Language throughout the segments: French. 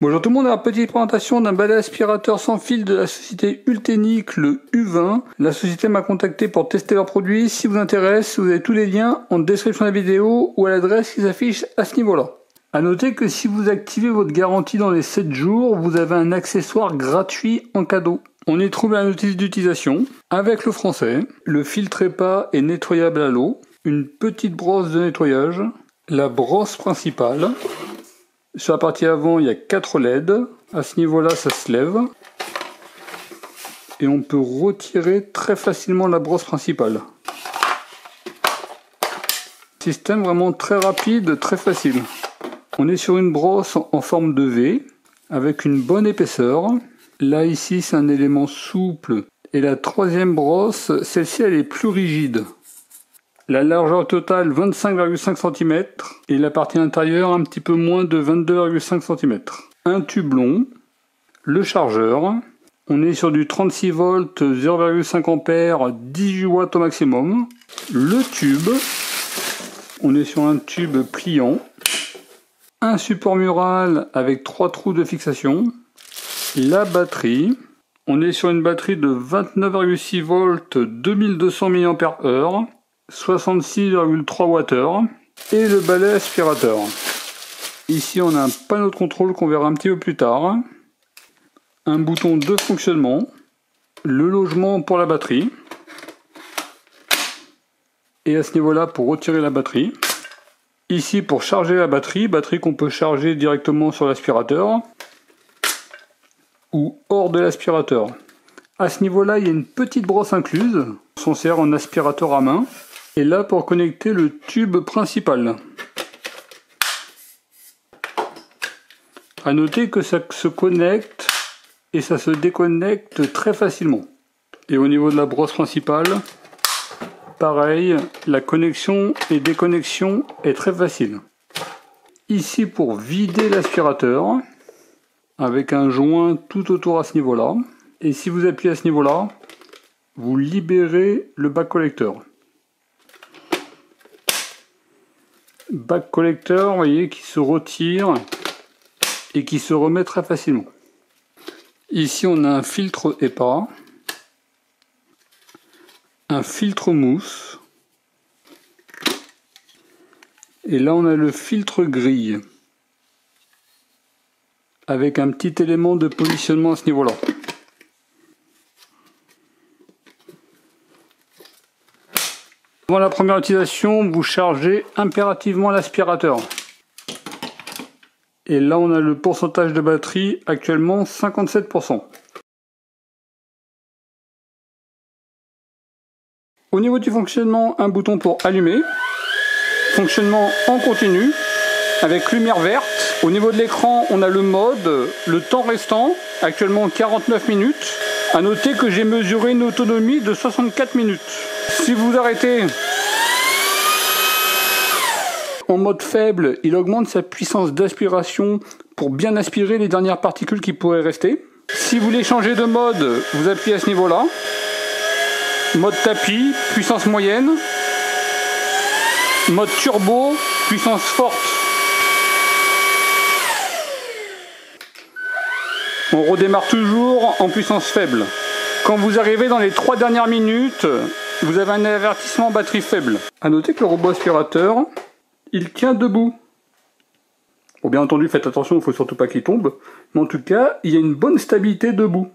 Bonjour tout le monde, alors petite présentation d'un balai aspirateur sans fil de la société Ultenic, le U20. La société m'a contacté pour tester leurs produits. Si vous intéresse, vous avez tous les liens en description de la vidéo ou à l'adresse qui s'affiche à ce niveau-là. A noter que si vous activez votre garantie dans les 7 jours, vous avez un accessoire gratuit en cadeau. On y trouve la notice d'utilisation avec le français, le filtre EPA est nettoyable à l'eau, une petite brosse de nettoyage, la brosse principale. Sur la partie avant, il y a 4 LED. À ce niveau-là, ça se lève. Et on peut retirer très facilement la brosse principale. Système vraiment très rapide, très facile. On est sur une brosse en forme de V, avec une bonne épaisseur. Là, ici, c'est un élément souple. Et la troisième brosse, celle-ci, elle est plus rigide. La largeur totale 25,5 cm et la partie intérieure un petit peu moins de 22,5 cm. Un tube long, le chargeur, on est sur du 36 volts, 0,5 A, 18 watts au maximum. Le tube, on est sur un tube pliant, un support mural avec 3 trous de fixation, la batterie, on est sur une batterie de 29,6 volts, 2200 mAh, 66,3 Wh et le balai aspirateur. Ici on a un panneau de contrôle qu'on verra un petit peu plus tard, un bouton de fonctionnement, le logement pour la batterie et à ce niveau là pour retirer la batterie. Ici pour charger la batterie qu'on peut charger directement sur l'aspirateur ou hors de l'aspirateur. À ce niveau là il y a une petite brosse incluse, on s'en sert en aspirateur à main. Et là pour connecter le tube principal. A noter que ça se connecte et ça se déconnecte très facilement. Et au niveau de la brosse principale, pareil, la connexion et déconnexion est très facile. Ici pour vider l'aspirateur, avec un joint tout autour à ce niveau-là. Et si vous appuyez à ce niveau-là, vous libérez le bac collecteur. Bac collecteur, vous voyez, qui se retire et qui se remet très facilement. Ici, on a un filtre EPA, un filtre mousse, et là, on a le filtre grille, avec un petit élément de positionnement à ce niveau-là. Avant la première utilisation, vous chargez impérativement l'aspirateur. Et là, on a le pourcentage de batterie, actuellement 57%. Au niveau du fonctionnement, un bouton pour allumer. Fonctionnement en continu, avec lumière verte. Au niveau de l'écran, on a le mode, le temps restant, actuellement 49 minutes. A noter que j'ai mesuré une autonomie de 64 minutes. Si vous arrêtez en mode faible, il augmente sa puissance d'aspiration pour bien aspirer les dernières particules qui pourraient rester. Si vous voulez changer de mode, vous appuyez à ce niveau-là. Mode tapis, puissance moyenne. Mode turbo, puissance forte. On redémarre toujours en puissance faible. Quand vous arrivez dans les 3 dernières minutes, vous avez un avertissement batterie faible. A noter que le robot aspirateur, il tient debout. Bon, bien entendu, faites attention, il ne faut surtout pas qu'il tombe. Mais en tout cas, il y a une bonne stabilité debout.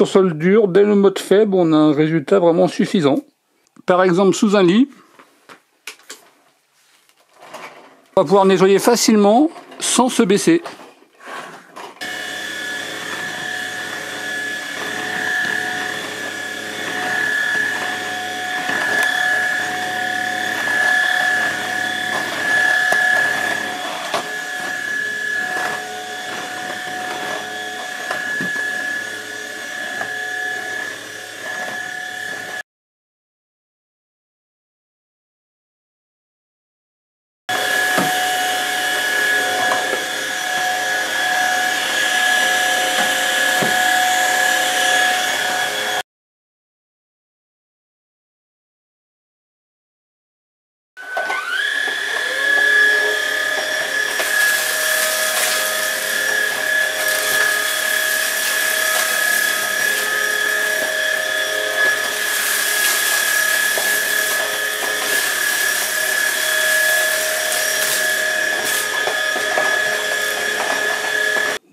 sur sol dur, dès le mode faible, on a un résultat vraiment suffisant. Par exemple, sous un lit, on va pouvoir nettoyer facilement sans se baisser.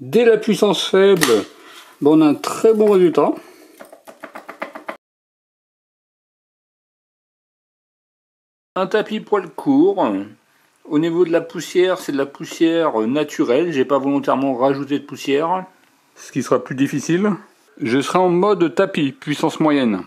Dès la puissance faible, on a un très bon résultat. Un tapis poil court. Au niveau de la poussière, c'est de la poussière naturelle. J'ai pas volontairement rajouté de poussière, ce qui sera plus difficile. Je serai en mode tapis, puissance moyenne.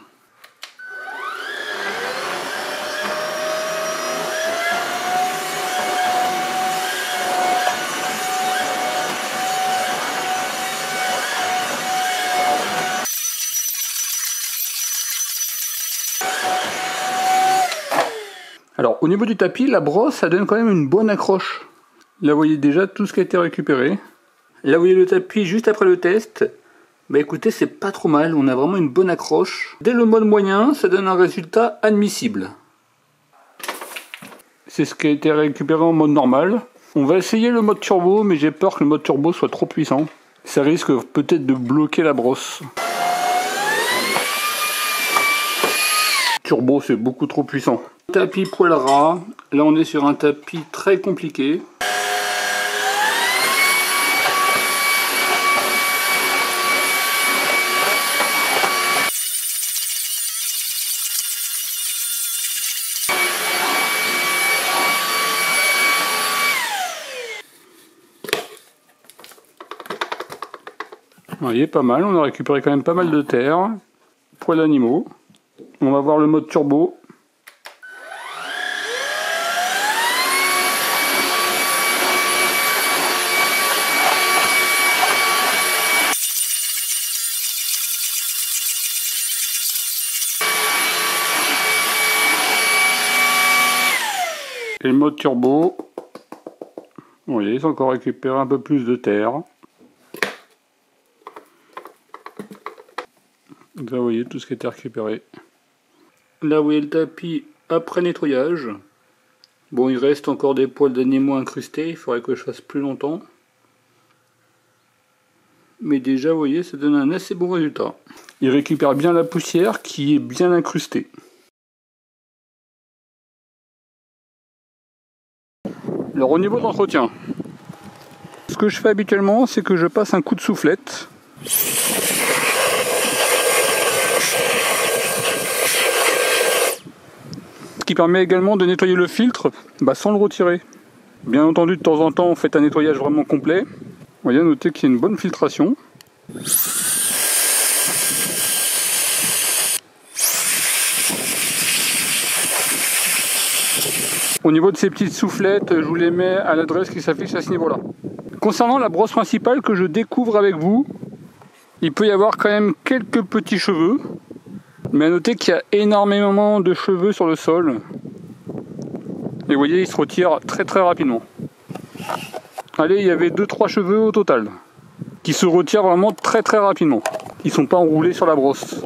Alors au niveau du tapis, la brosse, ça donne quand même une bonne accroche. Là vous voyez déjà tout ce qui a été récupéré. Là vous voyez le tapis juste après le test. Bah écoutez, c'est pas trop mal, on a vraiment une bonne accroche. Dès le mode moyen, ça donne un résultat admissible. C'est ce qui a été récupéré en mode normal. On va essayer le mode turbo, mais j'ai peur que le mode turbo soit trop puissant. Ça risque peut-être de bloquer la brosse. Turbo, c'est beaucoup trop puissant. Tapis poil ras, là on est sur un tapis très compliqué. Vous voyez, pas mal, on a récupéré quand même pas mal de terre. Poils d'animaux. On va voir le mode turbo. Et le mode turbo, vous voyez, ils ont encore récupéré un peu plus de terre. Là, vous voyez tout ce qui a été récupéré. Là, vous voyez le tapis après nettoyage. Bon, il reste encore des poils d'animaux incrustés, il faudrait que je fasse plus longtemps. Mais déjà, vous voyez, ça donne un assez bon résultat. Il récupère bien la poussière qui est bien incrustée. Alors au niveau de l'entretien, ce que je fais habituellement, c'est que je passe un coup de soufflette. Ce qui permet également de nettoyer le filtre sans le retirer. Bien entendu, de temps en temps, faites un nettoyage vraiment complet. Vous voyez, notez qu'il y a une bonne filtration. Au niveau de ces petites soufflettes, je vous les mets à l'adresse qui s'affiche à ce niveau-là. Concernant la brosse principale que je découvre avec vous, il peut y avoir quand même quelques petits cheveux. Mais à noter qu'il y a énormément de cheveux sur le sol. Et vous voyez, il se retire très très rapidement. Allez, il y avait 2-3 cheveux au total, qui se retirent vraiment très très rapidement. Ils ne sont pas enroulés sur la brosse.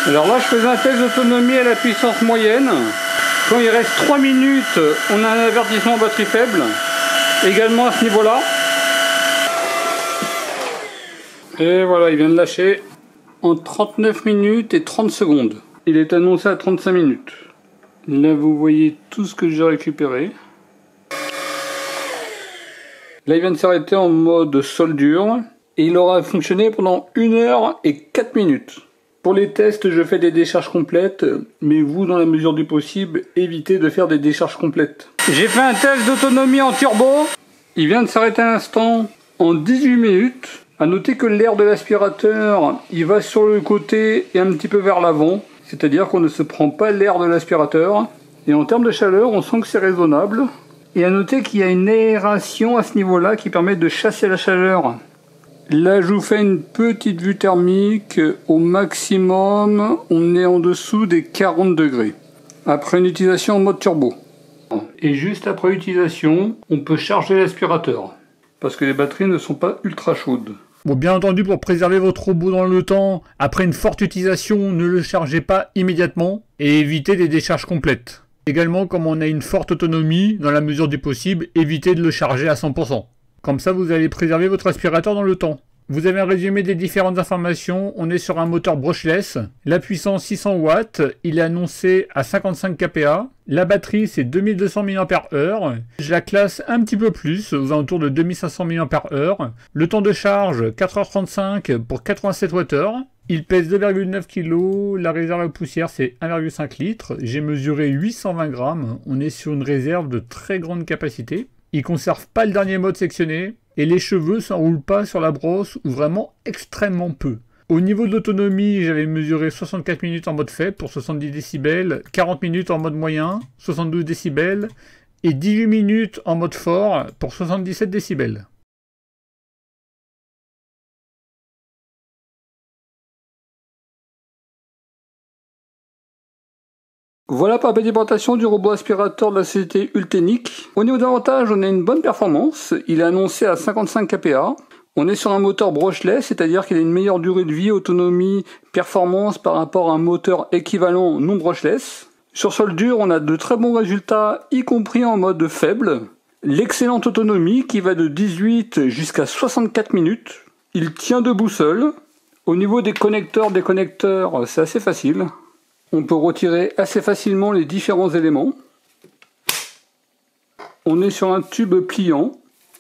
Alors là, je faisais un test d'autonomie à la puissance moyenne. Quand il reste 3 minutes, on a un avertissement batterie faible. Également à ce niveau-là. Et voilà, il vient de lâcher en 39 minutes et 30 secondes. Il est annoncé à 35 minutes. Là, vous voyez tout ce que j'ai récupéré. Là, il vient de s'arrêter en mode soldure et il aura fonctionné pendant 1 heure et 4 minutes. Pour les tests, je fais des décharges complètes, mais vous, dans la mesure du possible, évitez de faire des décharges complètes. J'ai fait un test d'autonomie en turbo. Il vient de s'arrêter un instant en 18 minutes. À noter que l'air de l'aspirateur, il va sur le côté et un petit peu vers l'avant. C'est-à-dire qu'on ne se prend pas l'air de l'aspirateur. Et en termes de chaleur, on sent que c'est raisonnable. Et à noter qu'il y a une aération à ce niveau-là qui permet de chasser la chaleur. Là, je vous fais une petite vue thermique. Au maximum, on est en dessous des 40 degrés. Après une utilisation en mode turbo. Et juste après utilisation, on peut charger l'aspirateur. Parce que les batteries ne sont pas ultra chaudes. Bon, bien entendu, pour préserver votre robot dans le temps, après une forte utilisation, ne le chargez pas immédiatement et évitez des décharges complètes. Également, comme on a une forte autonomie, dans la mesure du possible, évitez de le charger à 100%. Comme ça, vous allez préserver votre aspirateur dans le temps. Vous avez un résumé des différentes informations. On est sur un moteur brushless. La puissance 600 watts. Il est annoncé à 55 kPa. La batterie, c'est 2200 mAh. Je la classe un petit peu plus, aux alentours de 2500 mAh. Le temps de charge, 4h35 pour 87 Wh. Il pèse 2,9 kg. La réserve à poussière, c'est 1,5 litre. J'ai mesuré 820 grammes. On est sur une réserve de très grande capacité. Il ne conserve pas le dernier mode sectionné. Et les cheveux s'enroulent pas sur la brosse ou vraiment extrêmement peu. Au niveau de l'autonomie, j'avais mesuré 64 minutes en mode faible pour 70 décibels, 40 minutes en mode moyen, 72 décibels, et 18 minutes en mode fort pour 77 décibels. Voilà pour la petite présentation du robot aspirateur de la société Ultenic. Au niveau d'avantages, on a une bonne performance. Il est annoncé à 55 kPa. On est sur un moteur brushless, c'est-à-dire qu'il a une meilleure durée de vie, autonomie, performance par rapport à un moteur équivalent non brushless. Sur soldure, on a de très bons résultats, y compris en mode faible. L'excellente autonomie qui va de 18 jusqu'à 64 minutes. Il tient debout seul. Au niveau des connecteurs, c'est assez facile. On peut retirer assez facilement les différents éléments. On est sur un tube pliant.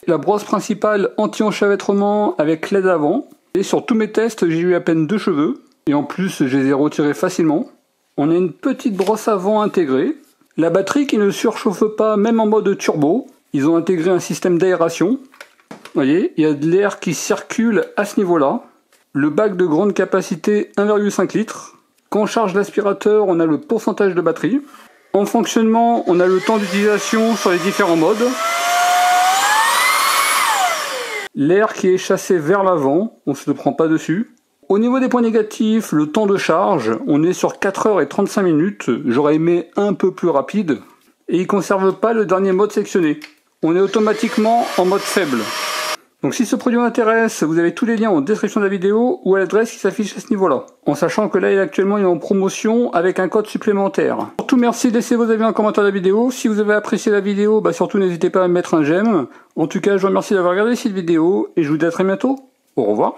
La brosse principale anti-enchevêtrement avec LED avant. Et sur tous mes tests, j'ai eu à peine 2 cheveux. Et en plus, je les ai retirés facilement. On a une petite brosse avant intégrée. La batterie qui ne surchauffe pas, même en mode turbo. Ils ont intégré un système d'aération. Vous voyez, il y a de l'air qui circule à ce niveau-là. Le bac de grande capacité, 1,5 litres. Quand on charge l'aspirateur, on a le pourcentage de batterie. En fonctionnement, on a le temps d'utilisation sur les différents modes. L'air qui est chassé vers l'avant, on ne se le prend pas dessus. Au niveau des points négatifs, le temps de charge, on est sur 4h35 minutes. J'aurais aimé un peu plus rapide. Et il ne conserve pas le dernier mode sectionné. On est automatiquement en mode faible. Donc si ce produit vous intéresse, vous avez tous les liens en description de la vidéo ou à l'adresse qui s'affiche à ce niveau-là. En sachant que là, il est actuellement en promotion avec un code supplémentaire. Surtout, merci de laisser vos avis en commentaire de la vidéo. Si vous avez apprécié la vidéo, surtout n'hésitez pas à mettre un j'aime. En tout cas, je vous remercie d'avoir regardé cette vidéo et je vous dis à très bientôt. Au revoir.